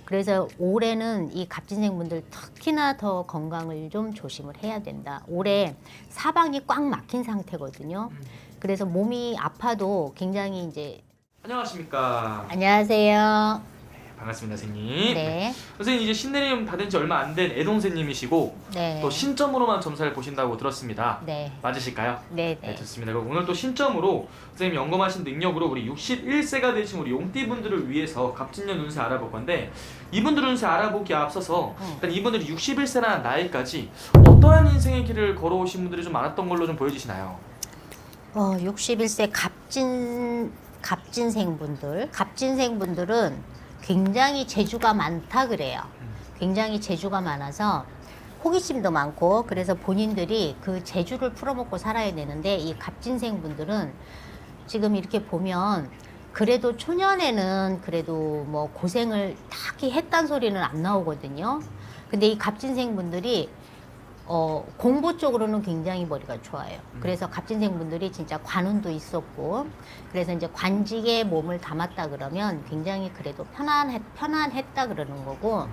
그래서 올해는 이 갑진생 분들 특히나 더 건강을 좀 조심을 해야 된다. 올해 사방이 꽉 막힌 상태거든요. 그래서 몸이 아파도 굉장히 이제 안녕하십니까. 안녕하세요. 반갑습니다, 선생님. 네. 선생님 이제 신내림 받은 지 얼마 안 된 애동생님이시고 네. 또 신점으로만 점사를 보신다고 들었습니다. 네. 맞으실까요? 네. 네, 네. 좋습니다. 그럼 오늘 또 신점으로 선생님이 연금하신 능력으로 우리 61세가 되신 우리 용띠분들을 위해서 갑진년 운세 알아볼 건데 이분들 운세 알아보기에 앞서서 일단 이분들이 61세라는 나이까지 어떠한 인생의 길을 걸어오신 분들이 좀 많았던 걸로 좀 보여지시나요? 61세 갑진생분들은 굉장히 재주가 많다 그래요. 굉장히 재주가 많아서 호기심도 많고 그래서 본인들이 그 재주를 풀어먹고 살아야 되는데 이 갑진생분들은 지금 이렇게 보면 그래도 초년에는 그래도 뭐 고생을 딱히 했단 소리는 안 나오거든요. 근데 이 갑진생분들이 공부 쪽으로는 굉장히 머리가 좋아요. 그래서 갑진생분들이 진짜 관운도 있었고, 그래서 이제 관직에 몸을 담았다 그러면 굉장히 그래도 편안했다 그러는 거고,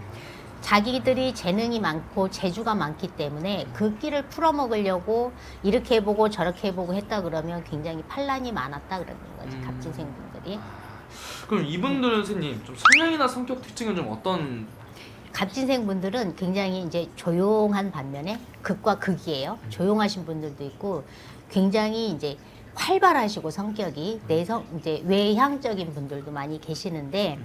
자기들이 재능이 많고 재주가 많기 때문에 그 끼를 풀어먹으려고 이렇게 해보고 저렇게 해보고 했다 그러면 굉장히 판란이 많았다 그러는 거지, 갑진생분들이. 그럼 이분들은 선생님 좀 성향이나 성격 특징은 좀 어떤? 갑진생분들은 굉장히 이제 조용한 반면에 극과 극이에요. 조용하신 분들도 있고 굉장히 이제 활발하시고 성격이 이제 외향적인 분들도 많이 계시는데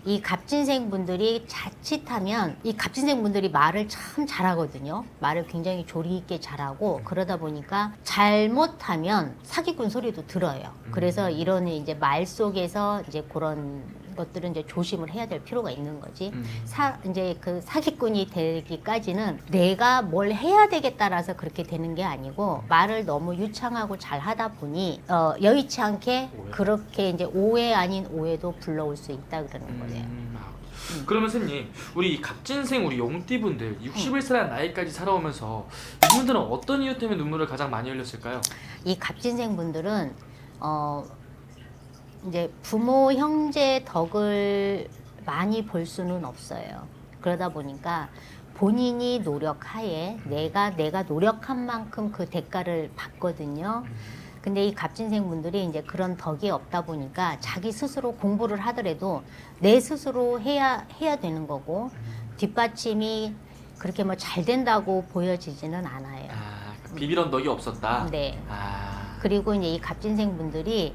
이 갑진생분들이 자칫하면 이 갑진생분들이 말을 참 잘하거든요. 말을 굉장히 조리 있게 잘하고 그러다 보니까 잘못하면 사기꾼 소리도 들어요. 그래서 이런 이제 말 속에서 이제 그런 것들은 이제 조심을 해야 될 필요가 있는 거지. 이제 그 사기꾼이 되기까지는 내가 뭘 해야 되겠다라서 그렇게 되는 게 아니고 말을 너무 유창하고 잘 하다 보니 여의치 않게 그렇게 이제 오해 아닌 오해도 불러올 수 있다 그러는 거예요. 그러면 선생님 우리 이 갑진생 우리 용띠분들 61세라는 나이까지 살아오면서 이분들은 어떤 이유 때문에 눈물을 가장 많이 흘렸을까요? 이 갑진생 분들은 이제 부모 형제 덕을 많이 볼 수는 없어요. 그러다 보니까 본인이 노력하에 내가 노력한 만큼 그 대가를 받거든요. 근데 이 갑진생 분들이 이제 그런 덕이 없다 보니까 자기 스스로 공부를 하더라도 내 스스로 해야 되는 거고 뒷받침이 그렇게 뭐 잘 된다고 보여지지는 않아요. 비비런 덕이 없었다. 네. 그리고 이제 이 갑진생 분들이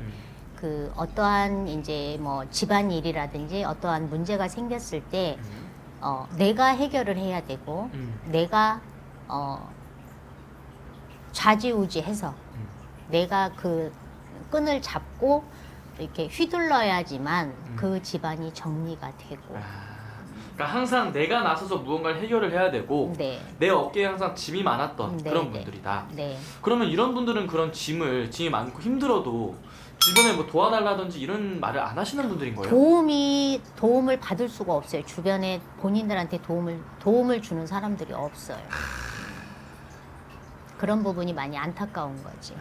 그 어떠한 이제 뭐 집안일이라든지 어떠한 문제가 생겼을 때 내가 해결을 해야 되고 내가 좌지우지해서 내가 그 끈을 잡고 이렇게 휘둘러야지만 그 집안이 정리가 되고. 그러니까 항상 내가 나서서 무언가를 해결을 해야 되고 네. 내 어깨에 항상 짐이 많았던 네, 그런 네. 분들이다. 네. 그러면 이런 분들은 그런 짐이 많고 힘들어도 주변에 뭐 도와달라든지 이런 말을 안 하시는 분들인 거예요? 도움을 받을 수가 없어요. 주변에 본인들한테 도움을 주는 사람들이 없어요. 그런 부분이 많이 안타까운 거지.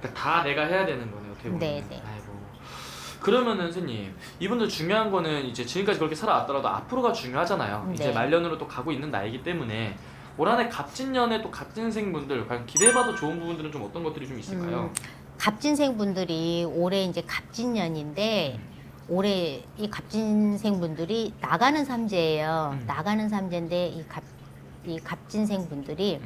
그러니까 다 내가 해야 되는 거네요, 어떻게 보면. 네, 네. 아이고. 그러면은 선생님, 이분들 중요한 거는 이제 지금까지 그렇게 살아왔더라도 앞으로가 중요하잖아요. 네. 이제 말년으로 또 가고 있는 나이기 때문에 올 한해 갑진년에 또 갑진생분들 과연 기대해봐도 좋은 부분들은 좀 어떤 것들이 좀 있을까요? 갑진생 분들이 올해 이제 갑진년인데 올해 이 갑진생 분들이 나가는 삼재예요. 나가는 삼재인데 이 갑진생 분들이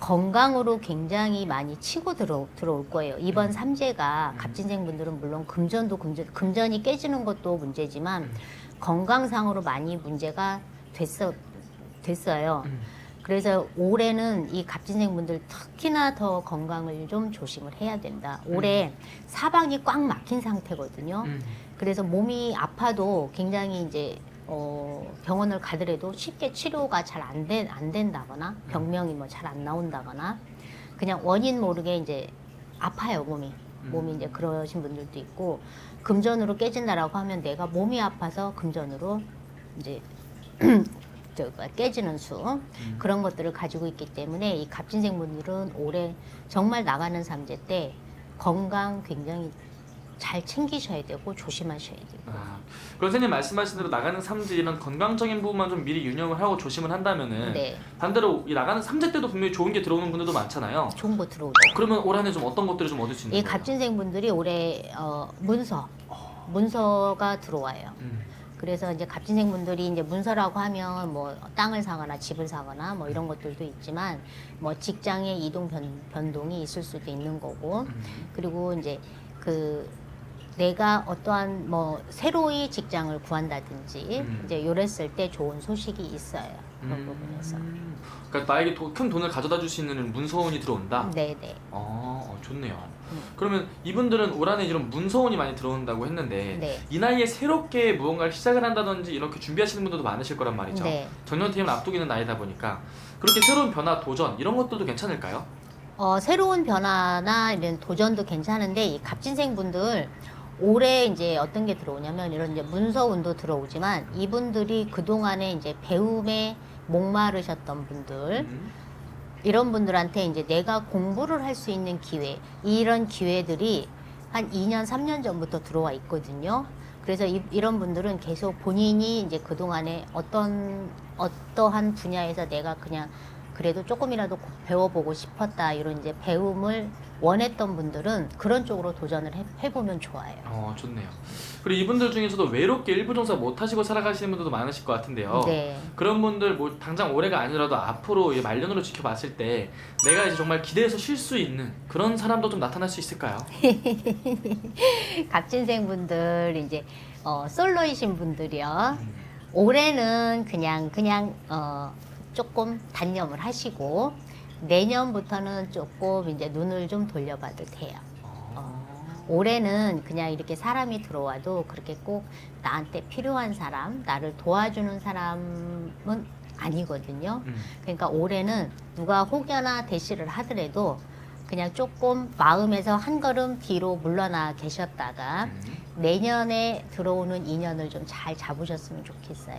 건강으로 굉장히 많이 치고 들어올 거예요. 이번 삼재가 갑진생 분들은 물론 금전이 깨지는 것도 문제지만 건강상으로 많이 문제가 됐어요. 그래서 올해는 이 갑진생 분들 특히나 더 건강을 좀 조심을 해야 된다. 올해 사방이 꽉 막힌 상태거든요. 그래서 몸이 아파도 굉장히 이제 병원을 가더라도 쉽게 치료가 잘 안 된다거나 병명이 뭐 잘 안 나온다거나 그냥 원인 모르게 이제 아파요, 몸이 이제 그러신 분들도 있고 금전으로 깨진다라고 하면 내가 몸이 아파서 금전으로 이제 깨지는 수 그런 것들을 가지고 있기 때문에 이 갑진생 분들은 올해 정말 나가는 삼재 때 건강 굉장히 잘 챙기셔야 되고 조심하셔야 되고. 아, 그럼 선생님 말씀하신 대로 나가는 삼재 이런 건강적인 부분만 좀 미리 유념을 하고 조심을 한다면은 네, 반대로 이 나가는 삼재 때도 분명히 좋은 게 들어오는 분들도 많잖아요. 좋은 거 들어오죠. 그러면 올 한해 좀 어떤 것들을 좀 얻을 수 있는 이 거예요? 갑진생분들이 올해 문서가 들어와요. 음. 그래서 이제 갑진생분들이 이제 문서라고 하면 뭐 땅을 사거나 집을 사거나 뭐 이런 것들도 있지만 뭐 직장의 이동 변동이 있을 수도 있는 거고, 그리고 이제 그 내가 어떠한 뭐 새로이 직장을 구한다든지 이제 요랬을 때 좋은 소식이 있어요. 그런 부분에서. 그러니까 나에게 큰 돈을 가져다 줄 수 있는 문서운이 들어온다. 네네. 좋네요. 그러면 이분들은 올 한해 이런 문서운이 많이 들어온다고 했는데 네. 이 나이에 새롭게 무언가를 시작을 한다든지 이렇게 준비하시는 분들도 많으실 거란 말이죠. 네. 정년퇴임을 앞두기는 나이다 보니까 그렇게 새로운 변화, 도전 이런 것들도 괜찮을까요? 새로운 변화나 이런 도전도 괜찮은데 이 갑진생분들 올해 이제 어떤 게 들어오냐면 이런 이제 문서운도 들어오지만 이분들이 그동안에 이제 배움에 목마르셨던 분들 이런 분들한테 이제 내가 공부를 할 수 있는 기회, 이런 기회들이 한 2년, 3년 전부터 들어와 있거든요. 그래서 이런 분들은 계속 본인이 이제 그동안에 어떠한 분야에서 내가 그냥 그래도 조금이라도 배워보고 싶었다, 이런 이제 배움을 원했던 분들은 그런 쪽으로 도전을 해보면 좋아요. 좋네요. 그리고 이분들 중에서도 외롭게 일부 종사 못 하시고 살아가시는 분들도 많으실 것 같은데요. 네. 그런 분들 뭐 당장 올해가 아니라도 앞으로 이 말년으로 지켜봤을 때 내가 이제 정말 기대해서 쉴 수 있는 그런 사람도 좀 나타날 수 있을까요? 갑진생분들 이제 솔로이신 분들이요. 올해는 그냥 조금 단념을 하시고 내년부터는 조금 이제 눈을 좀 돌려봐도 돼요. 올해는 그냥 이렇게 사람이 들어와도 그렇게 꼭 나한테 필요한 사람, 나를 도와주는 사람은 아니거든요. 그러니까 올해는 누가 혹여나 대시를 하더라도 그냥 조금 마음에서 한 걸음 뒤로 물러나 계셨다가 내년에 들어오는 인연을 좀 잘 잡으셨으면 좋겠어요.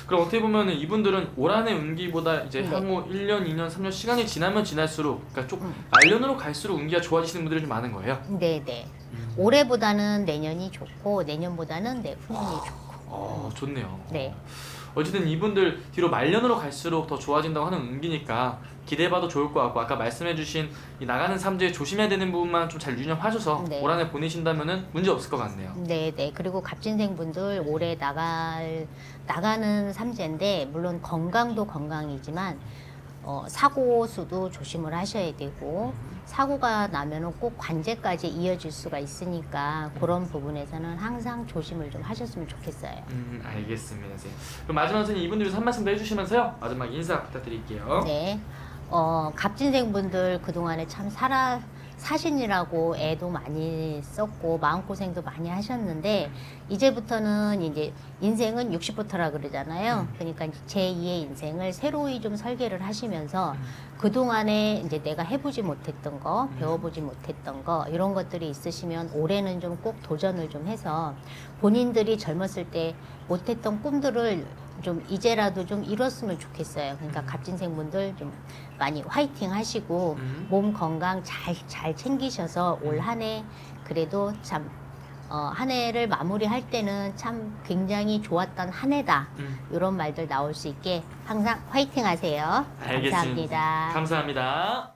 그럼 어떻게 보면 이분들은 올 한해 운기보다 이제 네. 향후 1년, 2년, 3년 시간이 지나면 지날수록 그러니까 좀 말년으로 갈수록 운기가 좋아지시는 분들이 좀 많은 거예요. 네네. 올해보다는 내년이 좋고 내년보다는 내후년이 좋고. 좋네요. 네. 어쨌든 이분들 뒤로 말년으로 갈수록 더 좋아진다고 하는 운기니까 기대해봐도 좋을 것 같고 아까 말씀해주신 이 나가는 삼재에 조심해야 되는 부분만 좀 잘 유념하셔서 네. 올 한해 보내신다면은 문제 없을 것 같네요. 네네. 그리고 갑진생분들 올해 나가는 삼재인데 물론 건강도 건강이지만 사고 수도 조심을 하셔야 되고 사고가 나면은 꼭 관제까지 이어질 수가 있으니까 그런 부분에서는 항상 조심을 좀 하셨으면 좋겠어요. 알겠습니다, 선생님. 그럼 마지막 선생님 이분들 위해서 한 말씀 더 해주시면서요 마지막 인사 부탁드릴게요. 네. 갑진생분들 그동안에 참 사신이라고 애도 많이 썼고 마음고생도 많이 하셨는데 이제부터는 이제 인생은 60부터라 그러잖아요. 그러니까 이제 제2의 인생을 새로이 좀 설계를 하시면서 그동안에 이제 내가 해보지 못했던 거, 배워보지 못했던 거 이런 것들이 있으시면 올해는 좀 꼭 도전을 좀 해서 본인들이 젊었을 때 못했던 꿈들을 좀 이제라도 좀 이뤘으면 좋겠어요. 그러니까 갑진생분들 좀 많이 화이팅 하시고 몸 건강 잘 챙기셔서 올 한 해 그래도 참 한 해를 마무리할 때는 참 굉장히 좋았던 한 해다. 이런 말들 나올 수 있게 항상 화이팅 하세요. 알겠습니다. 감사합니다. 감사합니다.